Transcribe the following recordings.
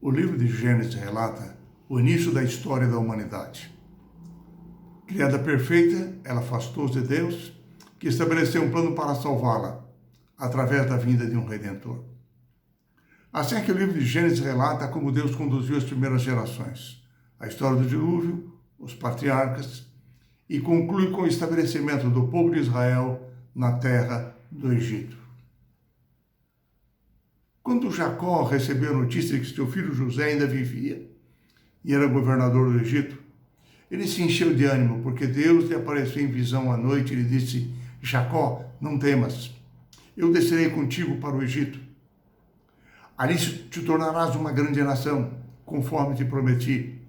O livro de Gênesis relata o início da história da humanidade. Criada perfeita, ela afastou-se de Deus, que estabeleceu um plano para salvá-la, através da vinda de um Redentor. Assim é que o livro de Gênesis relata como Deus conduziu as primeiras gerações, a história do dilúvio, os patriarcas, e conclui com o estabelecimento do povo de Israel na terra do Egito. Quando Jacó recebeu a notícia de que seu filho José ainda vivia e era governador do Egito, ele se encheu de ânimo, porque Deus lhe apareceu em visão à noite e lhe disse: Jacó, não temas, eu descerei contigo para o Egito. Ali te tornarás uma grande nação, conforme te prometi.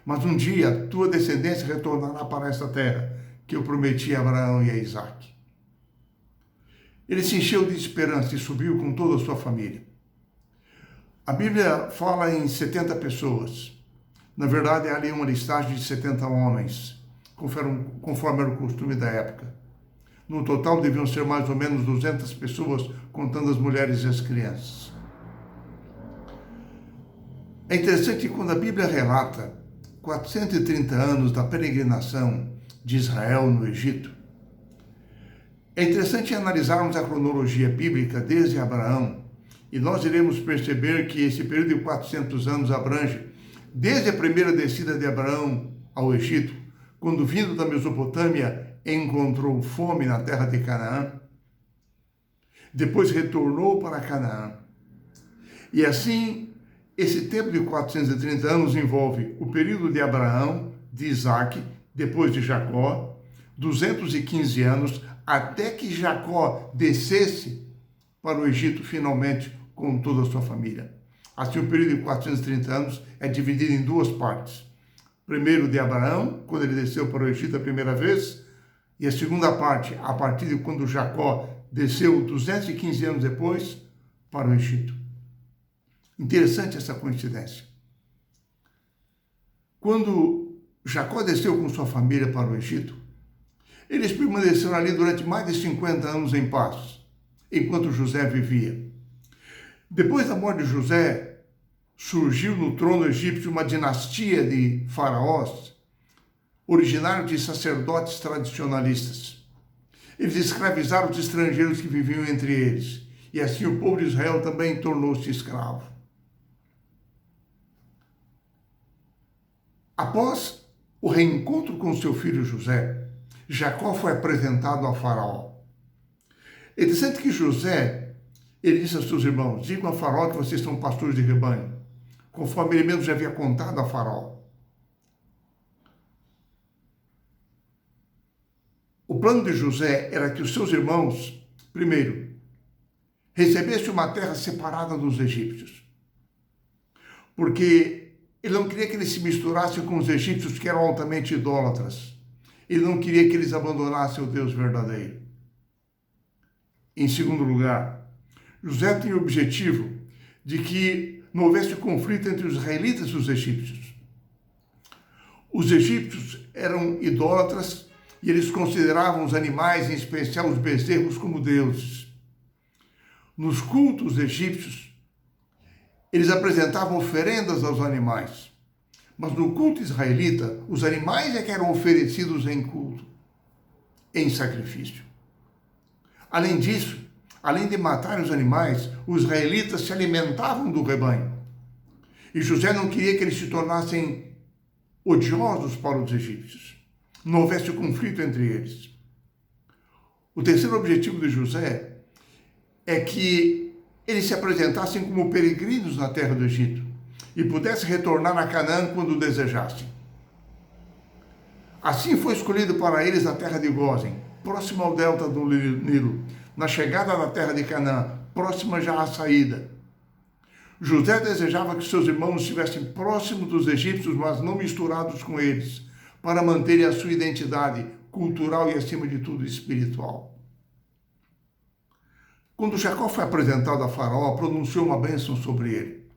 Mas um dia a tua descendência retornará para esta terra, que eu prometi a Abraão e a Isaque. Ele se encheu de esperança e subiu com toda a sua família. A Bíblia fala em 70 pessoas. Na verdade, há ali uma listagem de 70 homens, conforme era o costume da época. No total, deviam ser mais ou menos 200 pessoas, contando as mulheres e as crianças. É interessante que quando a Bíblia relata 430 anos da peregrinação de Israel no Egito, é interessante analisarmos a cronologia bíblica desde Abraão, e nós iremos perceber que esse período de 400 anos abrange desde a primeira descida de Abraão ao Egito, quando vindo da Mesopotâmia encontrou fome na terra de Canaã, depois retornou para Canaã. E assim, esse tempo de 430 anos envolve o período de Abraão, de Isaque, depois de Jacó, 215 anos, até que Jacó descesse para o Egito finalmente com toda a sua família. Assim, o período de 430 anos é dividido em duas partes. Primeiro de Abraão, quando ele desceu para o Egito a primeira vez, e a segunda parte, a partir de quando Jacó desceu 215 anos depois para o Egito. Interessante essa coincidência. Quando Jacó desceu com sua família para o Egito, eles permaneceram ali durante mais de 50 anos em paz, enquanto José vivia. Depois da morte de José, surgiu no trono egípcio uma dinastia de faraós, originários de sacerdotes tradicionalistas. Eles escravizaram os estrangeiros que viviam entre eles, e assim o povo de Israel também tornou-se escravo. Após o reencontro com seu filho José, Jacó foi apresentado a Faraó. É interessante que José, ele disse aos seus irmãos: digam a Faraó que vocês são pastores de rebanho, conforme ele mesmo já havia contado a Faraó. O plano de José era que os seus irmãos, primeiro, recebessem uma terra separada dos egípcios, porque ele não queria que eles se misturassem com os egípcios, que eram altamente idólatras. Ele não queria que eles abandonassem o Deus verdadeiro. Em segundo lugar, José tinha o objetivo de que não houvesse conflito entre os israelitas e os egípcios. Os egípcios eram idólatras e eles consideravam os animais, em especial os bezerros, como deuses. Nos cultos egípcios, eles apresentavam oferendas aos animais. Mas no culto israelita, os animais é que eram oferecidos em culto, em sacrifício. Além disso, além de matar os animais, os israelitas se alimentavam do rebanho. E José não queria que eles se tornassem odiosos para os egípcios. Não houvesse conflito entre eles. O terceiro objetivo de José é que eles se apresentassem como peregrinos na terra do Egito e pudessem retornar a Canaã quando desejassem. Assim foi escolhido para eles a terra de Gósen, próxima ao delta do Nilo, na chegada da terra de Canaã, próxima já à saída. José desejava que seus irmãos estivessem próximos dos egípcios, mas não misturados com eles, para manterem a sua identidade cultural e, acima de tudo, espiritual. Quando Jacó foi apresentado a Faraó, pronunciou uma bênção sobre ele.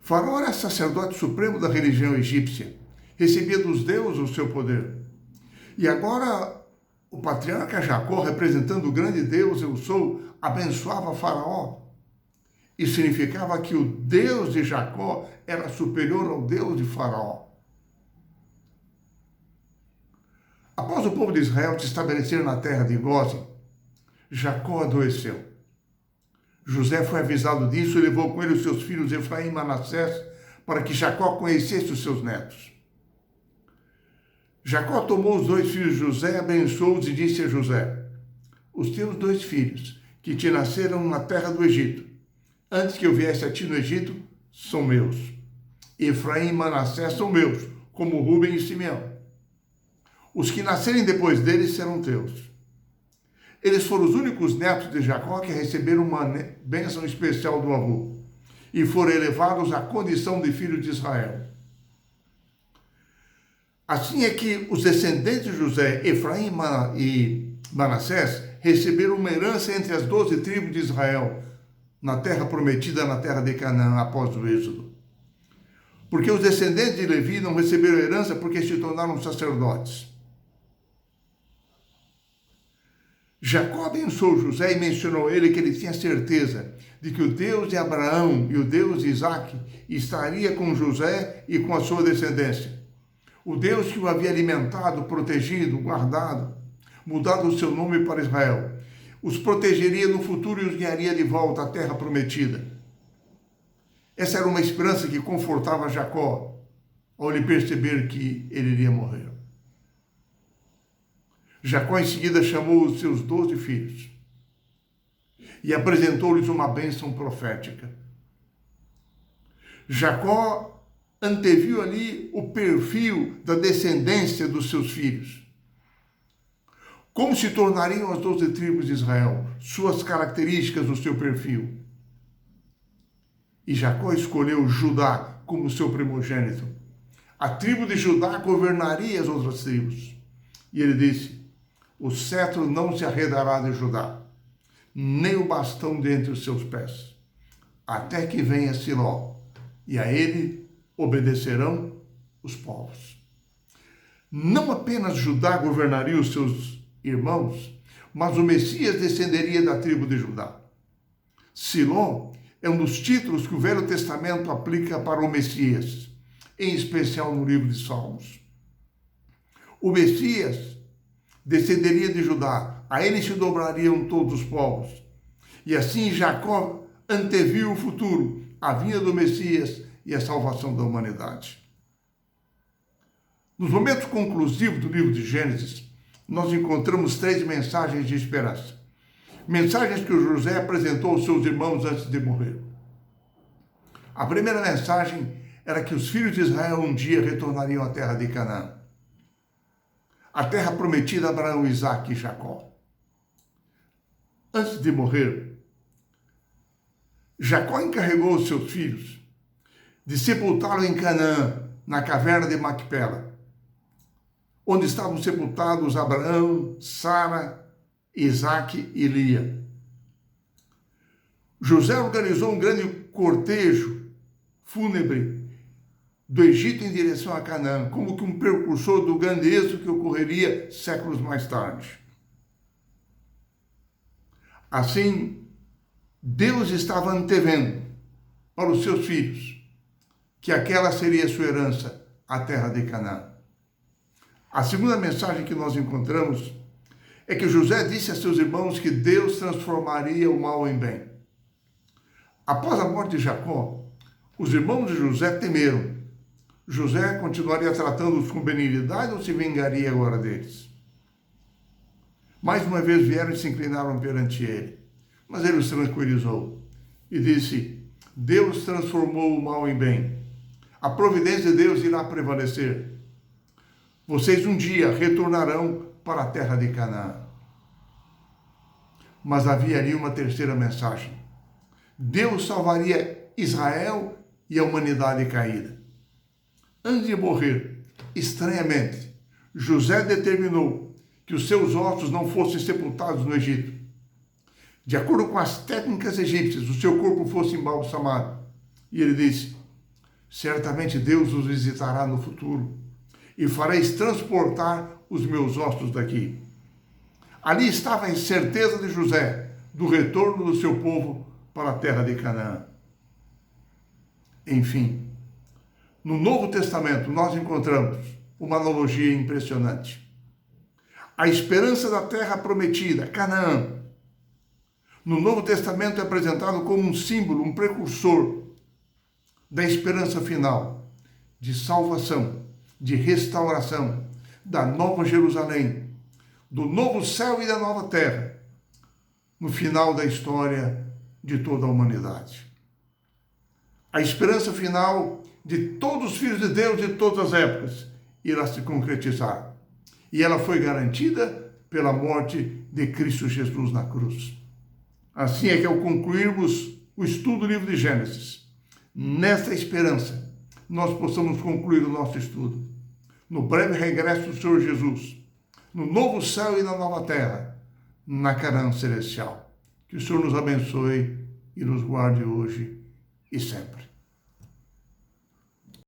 Faraó era sacerdote supremo da religião egípcia, recebia dos deuses o seu poder. E agora o patriarca Jacó, representando o grande Deus Eu Sou, abençoava Faraó. e significava que o Deus de Jacó era superior ao Deus de Faraó. Após o povo de Israel se estabelecer na terra de Gósen, Jacó adoeceu. José foi avisado disso e levou com ele os seus filhos Efraim e Manassés para que Jacó conhecesse os seus netos. Jacó tomou os 2 filhos de José, abençoou-os e disse a José: os teus 2 filhos, que te nasceram na terra do Egito, antes que eu viesse a ti no Egito, são meus. Efraim e Manassés são meus, como Rúben e Simeão. Os que nascerem depois deles serão teus. Eles foram os únicos netos de Jacó que receberam uma bênção especial do avô e foram elevados à condição de filhos de Israel. Assim é que os descendentes de José, Efraim e Manassés, receberam uma herança entre as 12 tribos de Israel, na terra prometida, na terra de Canaã, após o êxodo. Porque os descendentes de Levi não receberam herança porque se tornaram sacerdotes. Jacó abençoou José e mencionou a ele que ele tinha certeza de que o Deus de Abraão e o Deus de Isaque estaria com José e com a sua descendência. O Deus que o havia alimentado, protegido, guardado, mudado o seu nome para Israel, os protegeria no futuro e os guiaria de volta à terra prometida. Essa era uma esperança que confortava Jacó ao lhe perceber que ele iria morrer. Jacó em seguida chamou os seus 12 filhos e apresentou-lhes uma bênção profética. Jacó anteviu ali o perfil da descendência dos seus filhos. Como se tornariam as 12 tribos de Israel, suas características no seu perfil. E Jacó escolheu Judá como seu primogênito. A tribo de Judá governaria as outras tribos. E ele disse: o cetro não se arredará de Judá, nem o bastão dentre os seus pés, até que venha Siló, e a ele obedecerão os povos. Não apenas Judá governaria os seus irmãos, mas o Messias descenderia da tribo de Judá. Siló é um dos títulos que o Velho Testamento aplica para o Messias, em especial no livro de Salmos. O Messias descenderia de Judá, a ele se dobrariam todos os povos. E assim Jacó anteviu o futuro, a vinda do Messias e a salvação da humanidade. Nos momentos conclusivos do livro de Gênesis, nós encontramos 3 mensagens de esperança. Mensagens que o José apresentou aos seus irmãos antes de morrer. A primeira mensagem era que os filhos de Israel um dia retornariam à terra de Canaã, a terra prometida a Abraão, Isaque e Jacó. Antes de morrer, Jacó encarregou os seus filhos de sepultá-lo em Canaã, na caverna de Macpela, onde estavam sepultados Abraão, Sara, Isaque e Lia. José organizou um grande cortejo fúnebre do Egito em direção a Canaã, como que um precursor do grande êxodo que ocorreria séculos mais tarde. Assim, Deus estava antevendo para os seus filhos que aquela seria a sua herança, a terra de Canaã. A segunda mensagem que nós encontramos é que José disse a seus irmãos que Deus transformaria o mal em bem. Após a morte de Jacó, os irmãos de José temeram. José continuaria tratando-os com benignidade ou se vingaria agora deles? Mais uma vez vieram e se inclinaram perante ele. Mas ele os tranquilizou e disse: Deus transformou o mal em bem. A providência de Deus irá prevalecer. Vocês um dia retornarão para a terra de Canaã. Mas havia ali uma terceira mensagem. Deus salvaria Israel e a humanidade caída. Antes de morrer, estranhamente, José determinou que os seus ossos não fossem sepultados no Egito. De acordo com as técnicas egípcias, o seu corpo fosse embalsamado. E ele disse: certamente Deus os visitará no futuro e fareis transportar os meus ossos daqui. Ali estava a incerteza de José do retorno do seu povo para a terra de Canaã. Enfim, no Novo Testamento nós encontramos uma analogia impressionante. A esperança da terra prometida, Canaã, no Novo Testamento é apresentado como um símbolo, um precursor da esperança final, de salvação, de restauração, da Nova Jerusalém, do novo céu e da nova terra, no final da história de toda a humanidade. A esperança final de todos os filhos de Deus de todas as épocas irá se concretizar. E ela foi garantida pela morte de Cristo Jesus na cruz. Assim é que, ao concluirmos o estudo do livro de Gênesis, nesta esperança, nós possamos concluir o nosso estudo. No breve regresso do Senhor Jesus, no novo céu e na nova terra, na Canaã celestial. Que o Senhor nos abençoe e nos guarde hoje e sempre.